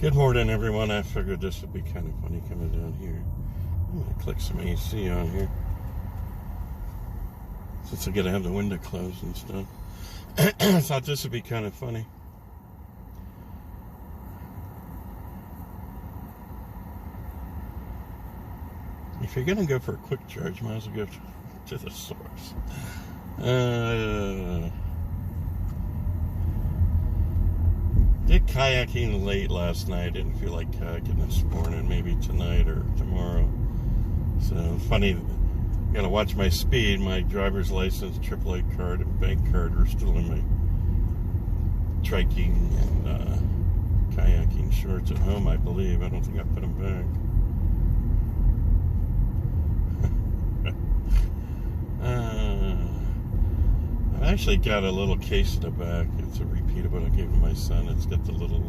Good morning, everyone. I figured this would be kind of funny coming down here. I'm going to click some AC on here, since I got to have the window closed and stuff. I thought this would be kind of funny. If you're going to go for a quick charge, might as well go to the source. Did kayaking late last night. Didn't feel like kayaking this morning. Maybe tonight or tomorrow. So funny. Gotta watch my speed. My driver's license, AAA card, and bank card are still in my trekking and kayaking shorts at home, I believe. I don't think I put them back. I actually got a little case in the back. It's a repeat of what I gave to my son. It's got the little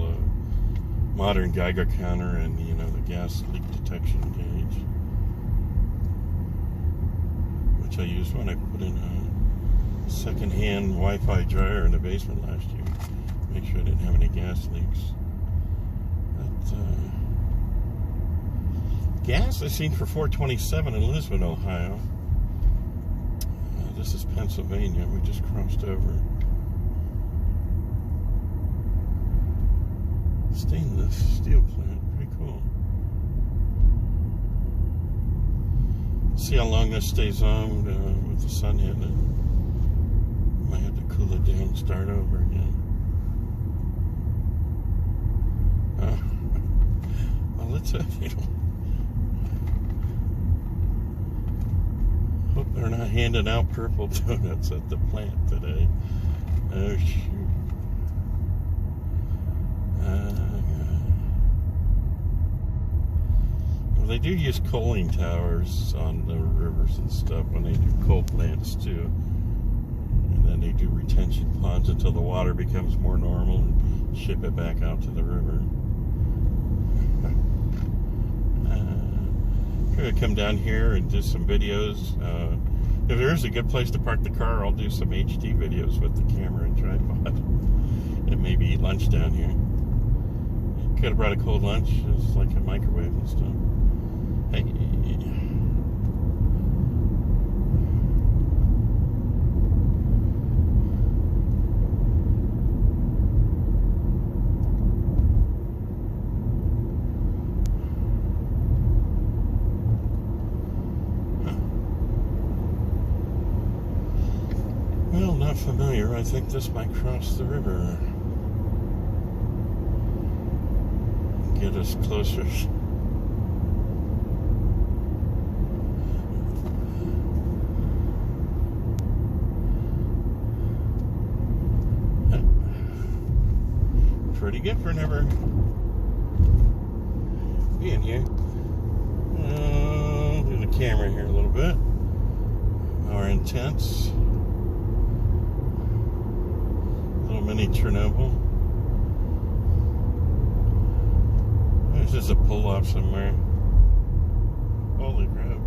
modern Geiger counter and, you know, the gas leak detection gauge, which I used when I put in a second-hand Wi-Fi dryer in the basement last year. Make sure I didn't have any gas leaks. But, gas I seen for $4.27 in Lisbon, Ohio. This is Pennsylvania. We just crossed over. Stainless steel plant. Pretty cool. See how long this stays on with the sun hitting it. Might have to cool it down and start over again. Well, it's a, you know. Hope they're not handing out purple donuts at the plant today. Oh, shoot. Well, they do use coaling towers on the rivers and stuff when they do coal plants, too. And then they do retention ponds until the water becomes more normal and ship it back out to the river. I'm going to come down here and do some videos. If there is a good place to park the car, I'll do some HD videos with the camera and tripod. And maybe eat lunch down here. Could have brought a cold lunch. It's like a microwave and stuff. Hey. Well, not familiar. I think this might cross the river. Get us closer. Pretty good for never being here. Do the camera here a little bit. More intense. Mini Chernobyl. There's just a pull-off somewhere. Holy crap.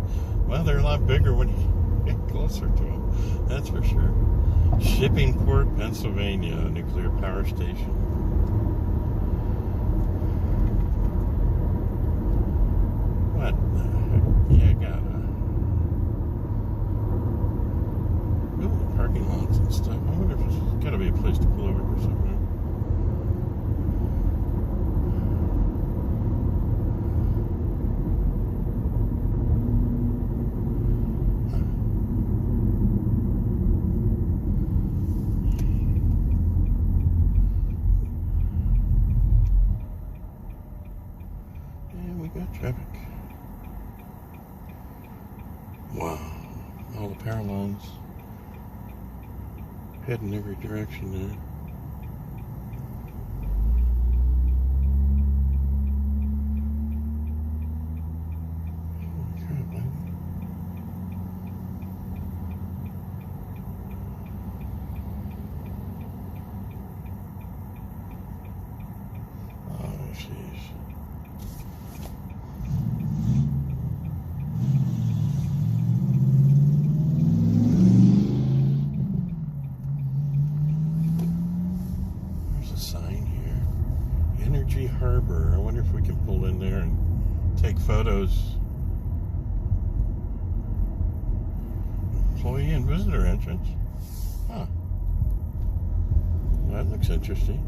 Well, they're a lot bigger when you get closer to them. That's for sure. Shippingport, Pennsylvania, nuclear power station. What the heck? Yeah, ooh, parking lots and stuff. I wonder if there's got to be a place to pull over or something. And we got traffic. Wow. All the power lines. Head in every direction there. Holy crap, man. Oh, jeez. Harbor. photos. Employee and visitor entrance. Huh. That looks interesting.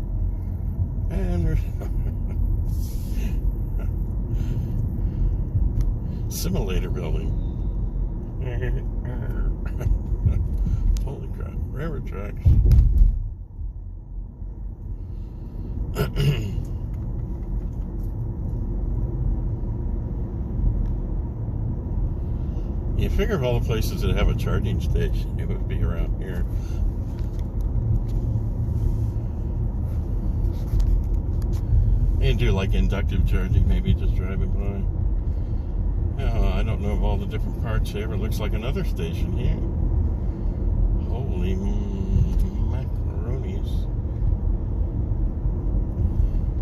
And there's simulator building. Holy crap. Railroad tracks. You figure of all the places that have a charging station, it would be around here. And do like inductive charging, maybe just driving by. Oh, I don't know of all the different parts here. It looks like another station here. Holy macaronis.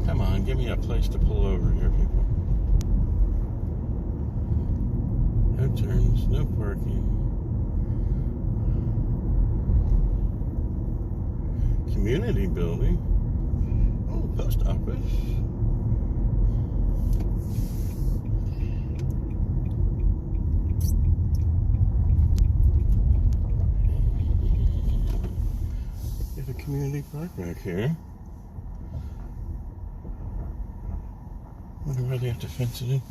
Come on, give me a place to pull over here, people. No turns, no parking. Community building. Oh, post office. Get a community park back here. Wonder why they have to fence it in.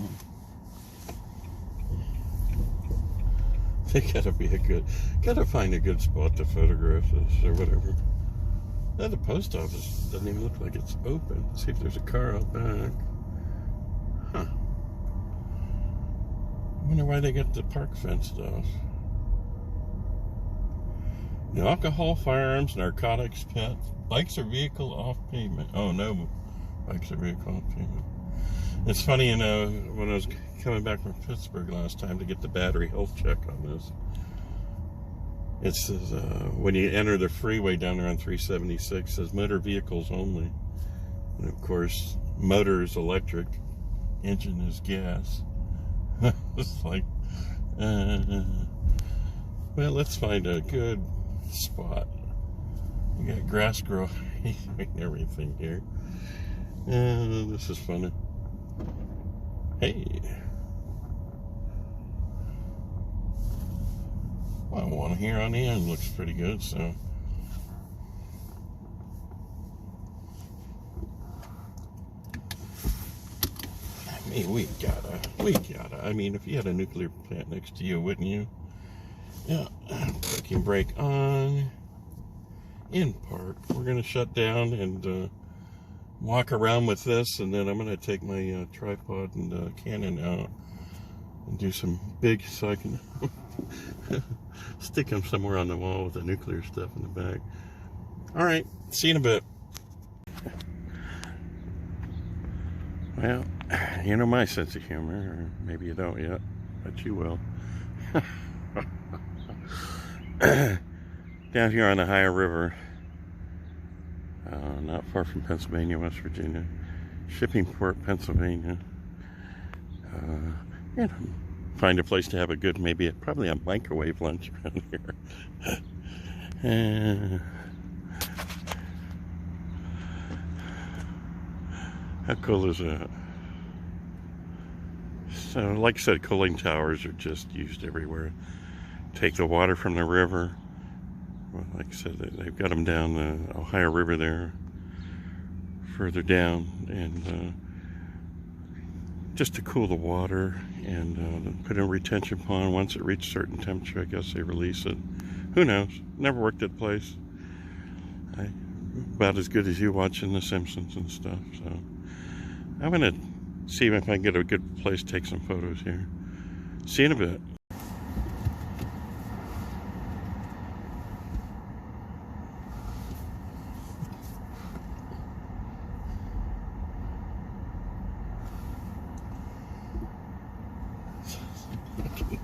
They gotta find a good spot to photograph this or whatever. Now the post office doesn't even look like it's open. Let's see if there's a car out back. Huh. I wonder why they got the park fenced off. No alcohol, firearms, narcotics, pets, bikes or vehicle off pavement. Oh, no bikes or vehicle off pavement. It's funny, you know, when I was coming back from Pittsburgh last time to get the battery health check on this, it says when you enter the freeway down there on 376, it says motor vehicles only. And of course, motor is electric, engine is gas. It's like, well, let's find a good spot. We got grass growing and everything here. This is funny. Hey. Well, one here on the end looks pretty good, so. I mean, we gotta. I mean, if you had a nuclear plant next to you, wouldn't you? Yeah. Parking brake on. In park. We're gonna shut down and walk around with this, and then I'm going to take my tripod and Canon out and do some big, so I can stick them somewhere on the wall with the nuclear stuff in the back. All right, see you in a bit. Well, you know my sense of humor, or maybe you don't yet, but you will. Down here on the Ohio River, not far from Pennsylvania, West Virginia, Shippingport, Pennsylvania. You know, find a place to have a good, probably a microwave lunch around here. How cool is that? So, like I said, cooling towers are just used everywhere. Take the water from the river. Well, like I said, they've got them down the Ohio River there, further down, and just to cool the water, and put in a retention pond. Once it reaches a certain temperature, I guess they release it. Who knows? Never worked at the place. About as good as you watching The Simpsons and stuff. So I'm gonna see if I can get a good place to take some photos here. See you in a bit.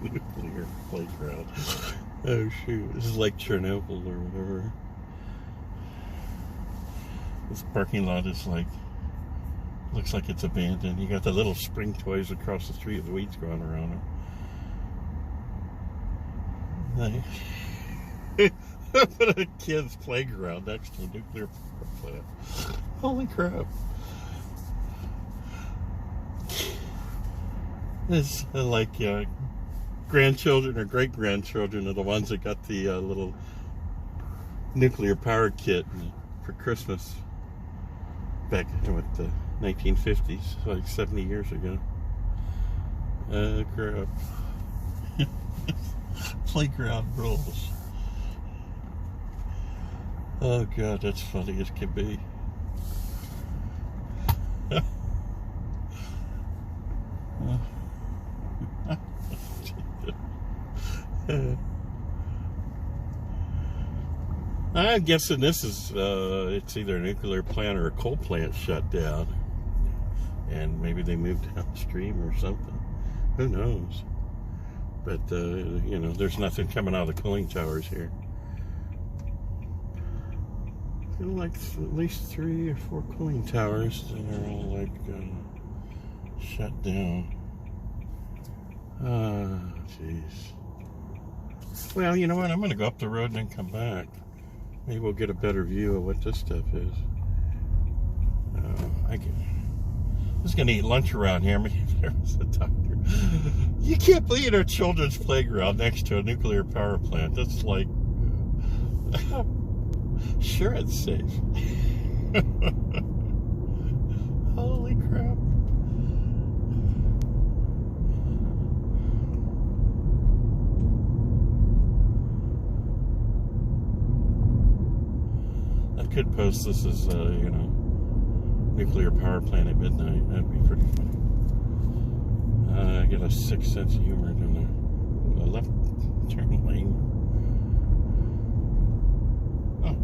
Nuclear playground. Oh shoot, this is like Chernobyl or whatever. This parking lot is like, looks like it's abandoned. You got the little spring toys across the street with weeds growing around them. Nice. Put a kid's playground next to a nuclear power plant. Holy crap. It's like grandchildren or great-grandchildren are the ones that got the little nuclear power kit for Christmas back in the 1950s, like 70 years ago. Crap. Playground rules. Oh God, that's funny as can be. I'm guessing this is, it's either a nuclear plant or a coal plant shut down. And maybe they moved downstream or something. Who knows? But, you know, there's nothing coming out of the cooling towers here. I feel like at least 3 or 4 cooling towers that are all like shut down. Ah, jeez. Well, you know what? I'm going to go up the road and then come back. Maybe we'll get a better view of what this stuff is. I was going to eat lunch around here. Maybe there was a doctor. You can't believe our children's playground next to a nuclear power plant. That's like, sure, it's safe. Holy crap. I could post this as, you know, nuclear power plant at midnight. That'd be pretty funny. I get a 6th sense of humor doing a left turn lane. Oh,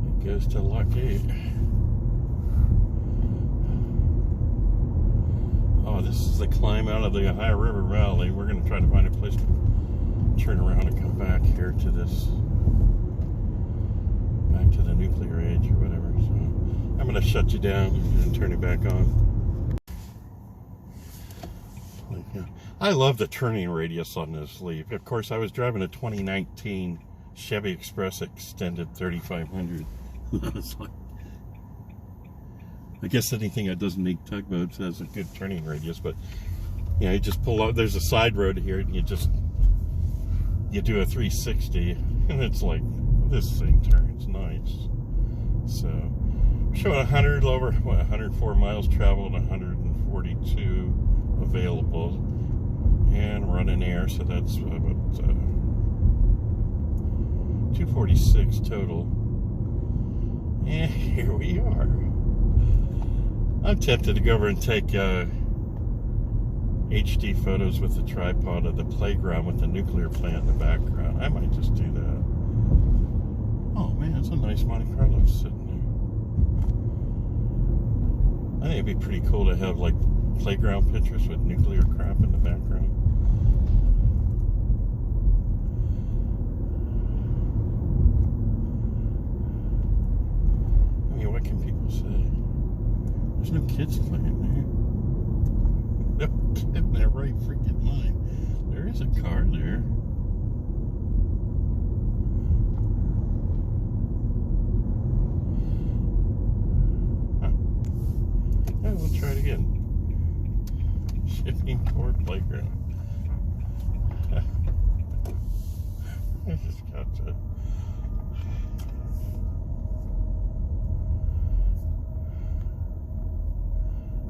it goes to Lock 8. Oh, this is the climb out of the Ohio River Valley. We're going to try to find a place to turn around and come back here to this, back to the nuclear age or whatever. So I'm going to shut you down and turn it back on. I love the turning radius on this Leaf. Of course, I was driving a 2019 Chevy Express Extended 3500. I guess anything that doesn't need tugboats has a good turning radius, but you know, you just pull out, there's a side road here, and you do a 360, and it's like, this thing turns nice. So, showing 104 miles traveled, 142 available, and running air, so that's about 246 total. And here we are. I'm tempted to go over and take HD photos with the tripod of the playground with the nuclear plant in the background. I might just do that. Oh man, it's a nice Monte Carlo sitting there. I think it'd be pretty cool to have like playground pictures with nuclear crap in the background. I mean, what can people say? There's no kids playing there. No kid in their right freaking mind. There is a car there. Huh. Yeah, we'll try it again. Shippingport playground. I just got to.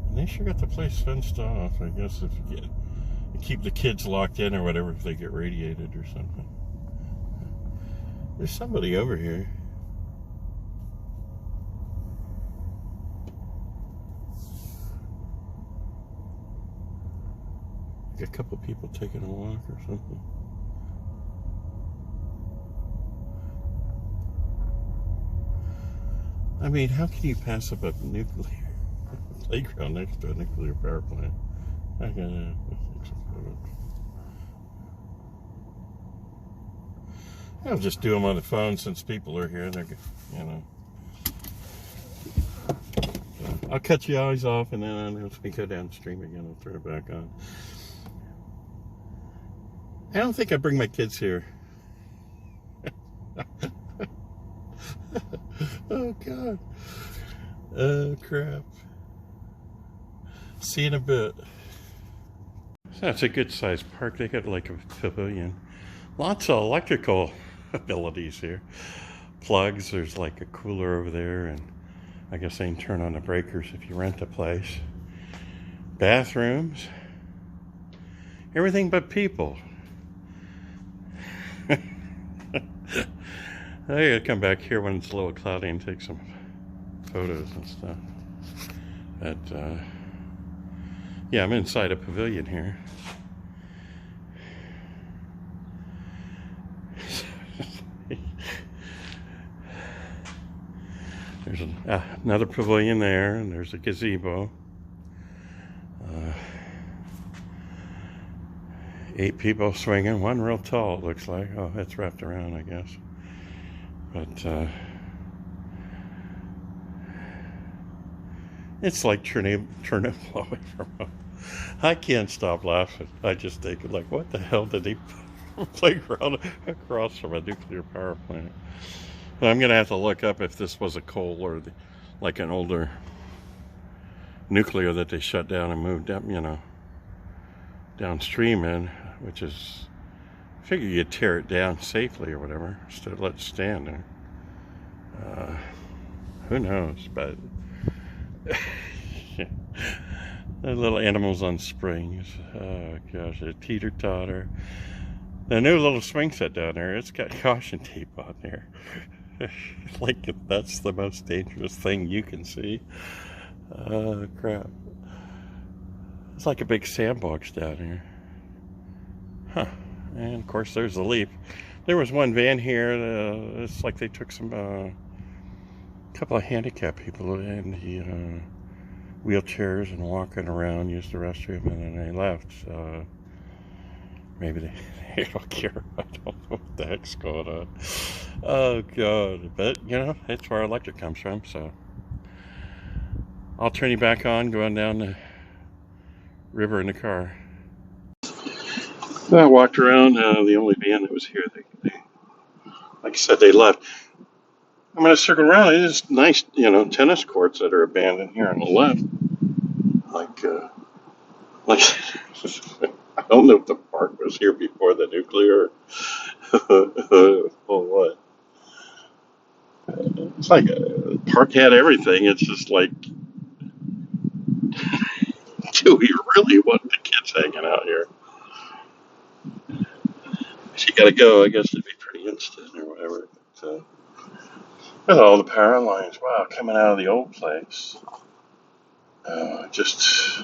And they sure got the place fenced off. I guess if you keep the kids locked in or whatever, if they get radiated or something. There's somebody over here. A couple people taking a walk or something. I mean, how can you pass up a nuclear playground next to a nuclear power plant? I gotta take some photos. I'll just do them on the phone since people are here. They're, you know. I'll cut you always off, and then once we go downstream again, I'll turn it back on. I don't think I bring my kids here. Oh, God. Oh, crap. See you in a bit. So it's a good sized park. They got like a pavilion. Lots of electrical abilities here. Plugs, there's like a cooler over there, and I guess they can turn on the breakers if you rent the place. Bathrooms. Everything but people. I gotta come back here when it's a little cloudy and take some photos and stuff. But yeah, I'm inside a pavilion here. There's another pavilion there, and there's a gazebo. 8 people swinging, one real tall, it looks like. Oh, it's wrapped around, I guess. But it's like Chernobyl away from home. I can't stop laughing. I just think, like, what the hell did they playground across from a nuclear power plant? But I'm going to have to look up if this was a coal or like an older nuclear that they shut down and moved up, downstream in, which is, I figure you'd tear it down safely or whatever, instead of let it stand there. Who knows, but the little animals on springs. Oh gosh, a teeter-totter. The new little swing set down there, it's got caution tape on there. Like that's the most dangerous thing you can see. Oh crap. It's like a big sandbox down here. Huh. And of course there's the Leap. There was one van here, it's like they took some couple of handicapped people in the wheelchairs and walking around, used the restroom, and then they left. Maybe they don't care. I don't know what the heck's going on. Oh God. But it's where our electric comes from, so I'll turn you back on going down the river in the car. I walked around, the only van that was here, they like I said, they left. I'm going to circle around. There's nice, tennis courts that are abandoned here on the left. Like I don't know if the park was here before the nuclear or what. It's like the park had everything. It's just like, do we really want the kids hanging out here? She got to go. I guess it'd be pretty instant or whatever. But, with all the power lines, wow, coming out of the old place. Just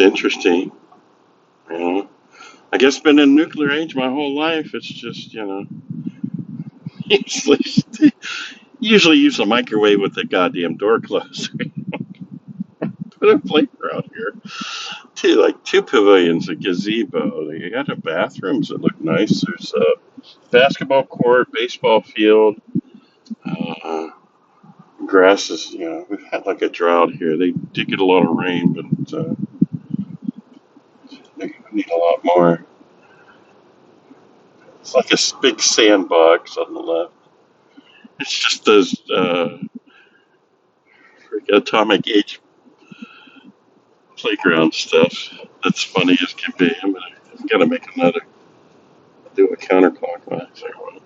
interesting. I guess been in nuclear age my whole life. It's just, usually use a microwave with the goddamn door closed. Put a playground here. Two pavilions, a gazebo. They got the bathrooms that look nice. There's a basketball court, baseball field. Grass is, we've had like a drought here. They did get a lot of rain, but they need a lot more. It's like a big sandbox on the left. It's just those atomic age playground stuff. That's funny as can be. I've got to make another. Do a counterclockwise or what?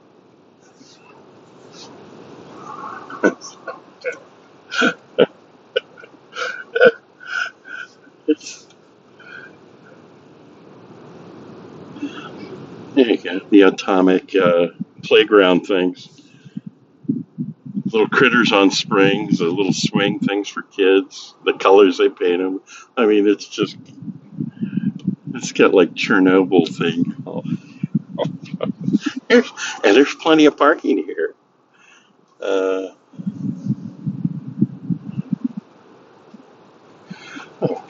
There you go. The atomic playground things. Little critters on springs, the little swing things for kids, the colors they paint them. I mean, it's got like Chernobyl thing. And there's plenty of parking here.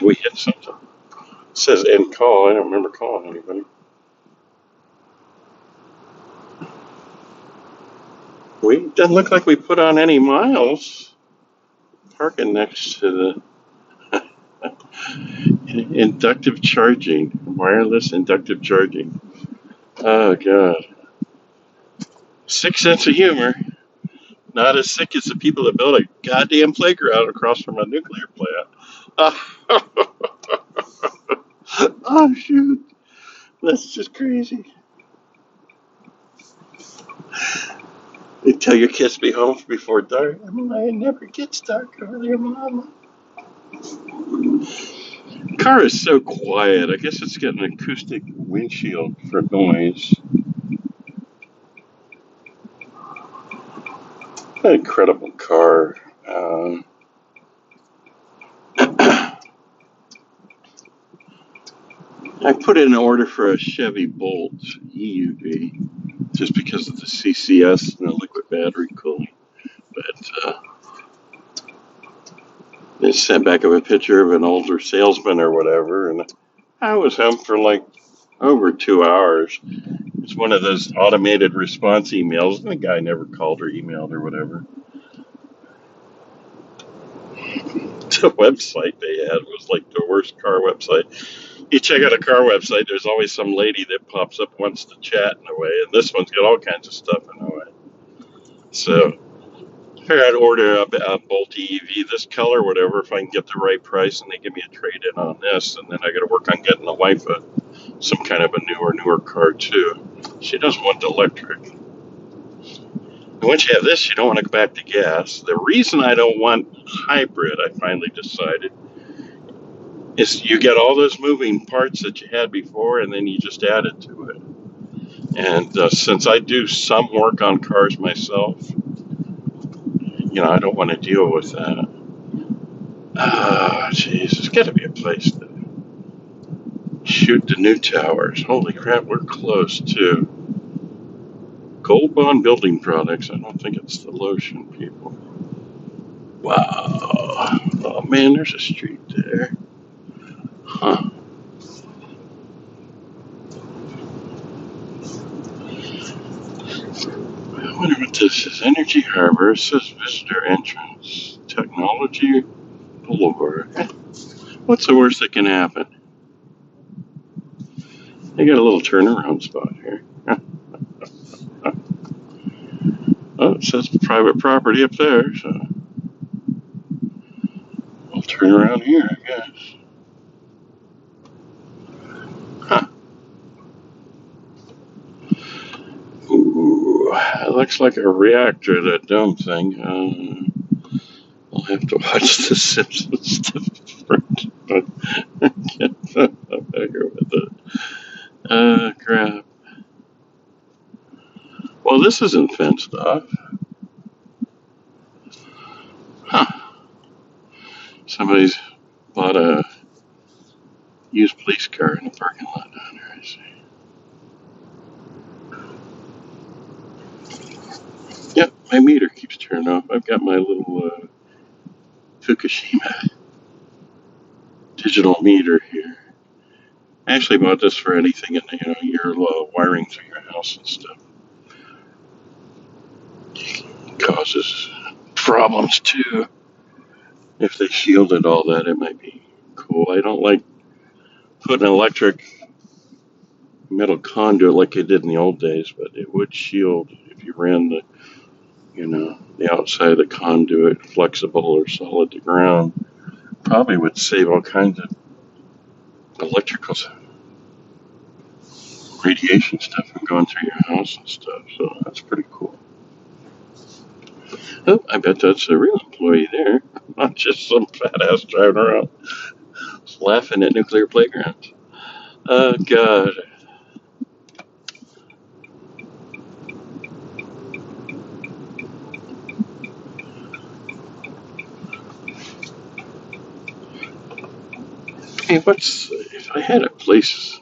We hit something. It says end call. I don't remember calling anybody. Doesn't look like we put on any miles. Parking next to the inductive charging, wireless inductive charging. Oh God. Sick sense of humor. Not as sick as the people that built a goddamn playground across from a nuclear plant. Oh, shoot. That's just crazy. They tell your kids to be home before dark. I mean, it never gets dark over there, Mama. Car is so quiet. I guess it's got an acoustic windshield for noise. An incredible car. I put in an order for a Chevy Bolt EUV just because of the CCS and the liquid battery cooling. But they sent back up a picture of an older salesman or whatever, and I was home for like over 2 hours. It's one of those automated response emails, and the guy never called or emailed or whatever. The website they had was like the worst car website. You check out a car website, there's always some lady that pops up, wants to chat in a way, and this one's got all kinds of stuff in a way. So I figured I'd order a Bolt EV, this color, whatever, if I can get the right price, and they give me a trade in on this, and then I got to work on getting the wife some kind of a newer car too. She doesn't want the electric. And once you have this, you don't want to go back to gas. The reason I don't want hybrid, I finally decided, is you get all those moving parts that you had before, and then you just add it to it. And since I do some work on cars myself, I don't want to deal with that. Ah, jeez, there's got to be a place to shoot the new towers. Holy crap, we're close to Gold Bond Building Products. I don't think it's the lotion people. Wow. Oh man, there's a street there. Huh. I wonder what this is. Energy Harbor. It says visitor entrance. Technology Boulevard. What's the worst that can happen? They got a little turnaround spot here. Oh, it says private property up there, so I'll turn around here, I guess. Huh. Ooh, it looks like a reactor, that dome thing. I'll have to watch The Simpsons different. I can't bigger with it. Crap. Well, this isn't fenced off. Huh. Somebody's bought a used police car in the parking lot down there, I see. Yep, my meter keeps turning off. I've got my little Fukushima digital meter here. I actually bought this for anything in your wiring through your house and stuff. It causes problems too. If they shielded all that, it might be cool. I don't like putting an electric metal conduit like they did in the old days, but it would shield if you ran the outside of the conduit flexible or solid to ground. Probably would save all kinds of electrical radiation stuff from going through your house and stuff. So that's pretty cool. Oh, I bet that's a real employee there, not just some fat ass driving around laughing at nuclear playgrounds. Oh, God. Hey, if I had a place,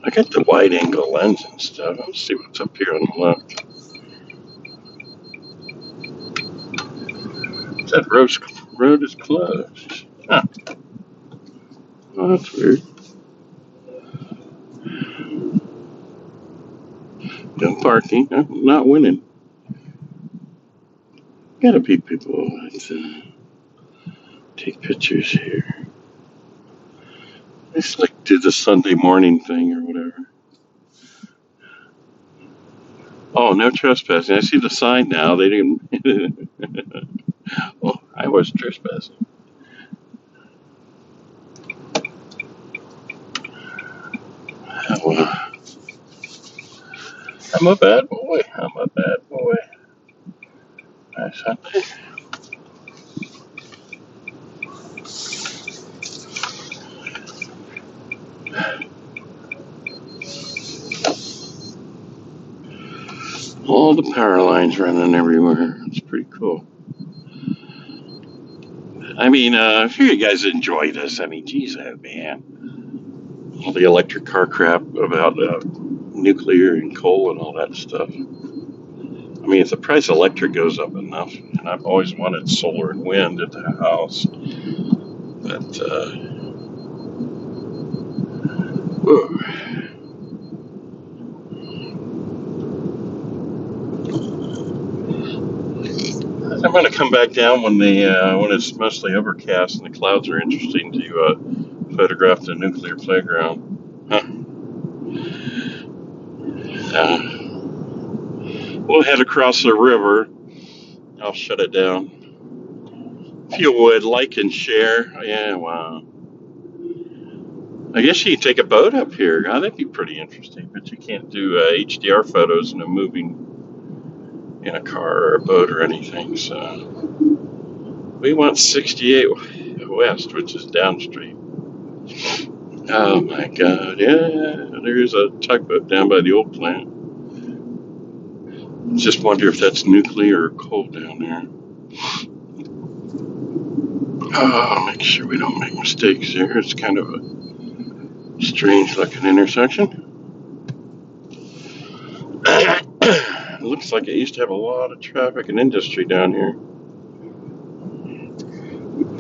I got the wide angle lens and stuff. Let's see what's up here on the left. That road is closed. Huh. Oh, that's weird. No parking. I'm not winning. Gotta be people that take pictures here. It's like do the Sunday morning thing or whatever. Oh, no trespassing. I see the sign now. They didn't. Oh, I was trespassing. I'm a bad boy. I'm a bad boy. Nice Sunday. All the power lines running everywhere. It's pretty cool. I mean, I'm sure you guys enjoy this. I mean, geez, man. All the electric car crap about nuclear and coal and all that stuff. I mean, if the price of electric goes up enough, and I've always wanted solar and wind at the house, but I'm going to come back down when it's mostly overcast and the clouds are interesting to photograph the nuclear playground. Huh. We'll head across the river. I'll shut it down. If you would like and share, yeah, wow. I guess you could take a boat up here. Oh, that'd be pretty interesting. But you can't do HDR photos in a moving in a car or a boat or anything. So we want 68 West, which is downstream. Oh my God! Yeah, there's a tugboat down by the old plant. Just wonder if that's nuclear or coal down there. Oh, make sure we don't make mistakes here. It's kind of a strange looking intersection. It looks like it used to have a lot of traffic and industry down here.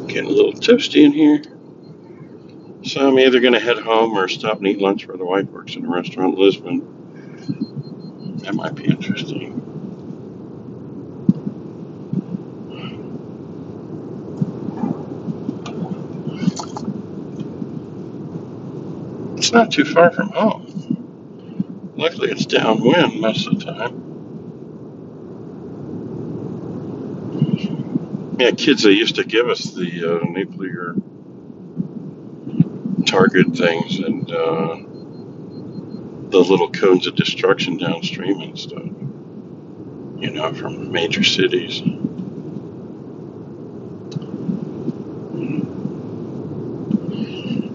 Getting a little toasty in here. So I'm either going to head home or stop and eat lunch where the wife works in a restaurant in Lisbon. That might be interesting. It's not too far from home. Luckily, it's downwind most of the time. Yeah, kids, they used to give us the nuclear target things and the little cones of destruction downstream and stuff, from major cities.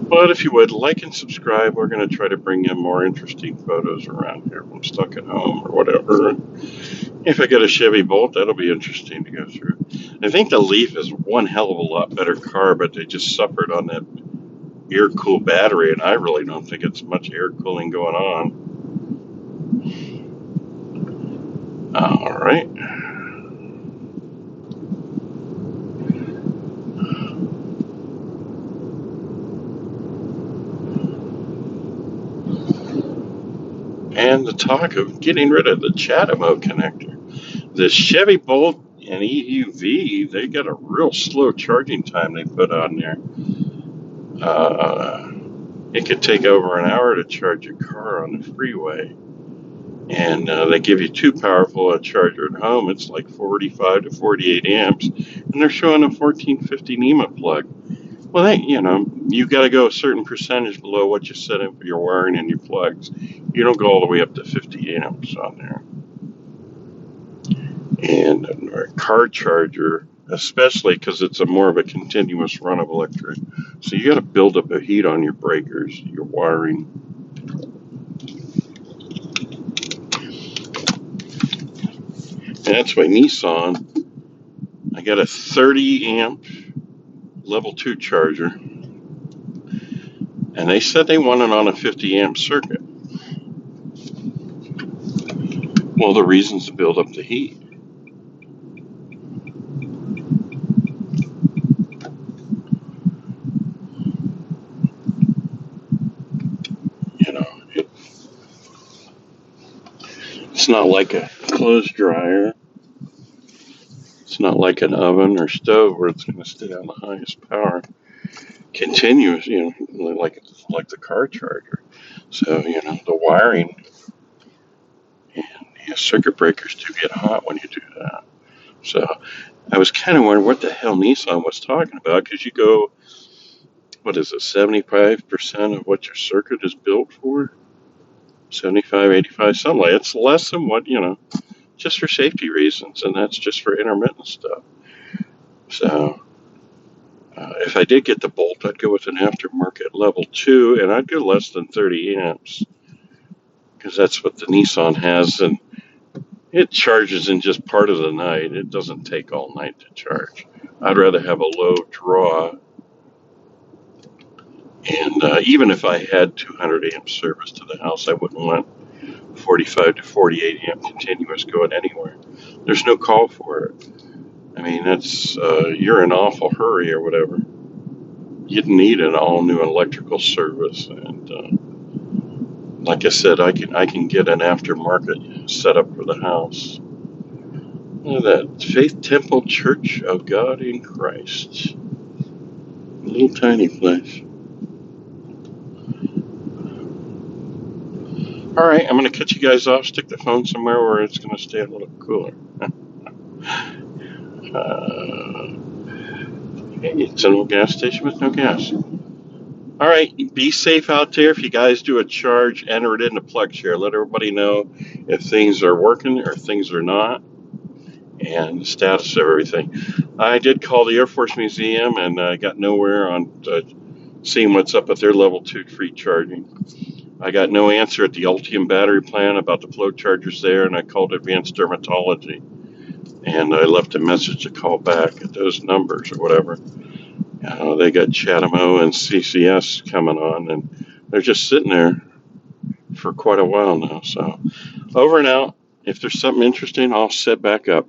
But if you would like and subscribe, we're going to try to bring in more interesting photos around here if I'm stuck at home or whatever. If I get a Chevy Bolt, that'll be interesting to go through. I think the Leaf is one hell of a lot better car, but they just suffered on that air-cooled battery, and I really don't think it's much air cooling going on. All right. And the talk of getting rid of the CHAdeMO connector. The Chevy Bolt and EUV, they got a real slow charging time they put on there. It could take over an hour to charge a car on the freeway. And they give you too powerful a charger at home. It's like 45 to 48 amps. And they're showing a 1450 NEMA plug. Well, you got to go a certain percentage below what you set in for your wiring and your plugs. You don't go all the way up to 50 amps on there. And a car charger, especially because it's a more of a continuous run of electric. So you got to build up a heat on your breakers, your wiring. And that's why Nissan, I got a 30 amp level 2 charger. And they said they want it on a 50 amp circuit. Well, the reason's to build up the heat. It's not like a clothes dryer. It's not like an oven or stove where it's going to stay on the highest power. Continuous, like the car charger. So, the wiring and circuit breakers do get hot when you do that. So I was kind of wondering what the hell Nissan was talking about, because you go, what is it, 75% of what your circuit is built for? 75, 85, something like it's less than what, just for safety reasons, and that's just for intermittent stuff. So if I did get the Bolt, I'd go with an aftermarket level 2, and I'd go less than 30 amps because that's what the Nissan has, and it charges in just part of the night. It doesn't take all night to charge. I'd rather have a low draw, and even if I had 200 amp service to the house, I wouldn't want 45 to 48 amp continuous going anywhere. There's no call for it. I mean, that's you're in an awful hurry or whatever. You'd need an all new electrical service, and like I said, I can get an aftermarket set up for the house. Look at that, Faith Temple Church of God in Christ, little tiny place. All right, I'm gonna cut you guys off. Stick the phone somewhere where it's gonna stay a little cooler. It's an old gas station with no gas. All right, be safe out there. If you guys do a charge, enter it into PlugShare. Let everybody know if things are working or if things are not, and the status of everything. I did call the Air Force Museum and got nowhere on seeing what's up with their level 2 free charging. I got no answer at the Ultium battery plant about the flow chargers there, and I called Advanced Dermatology, and I left a message to call back at those numbers or whatever. They got Chatamo and CCS coming on, and they're just sitting there for quite a while now. So over and out. If there's something interesting, I'll set back up.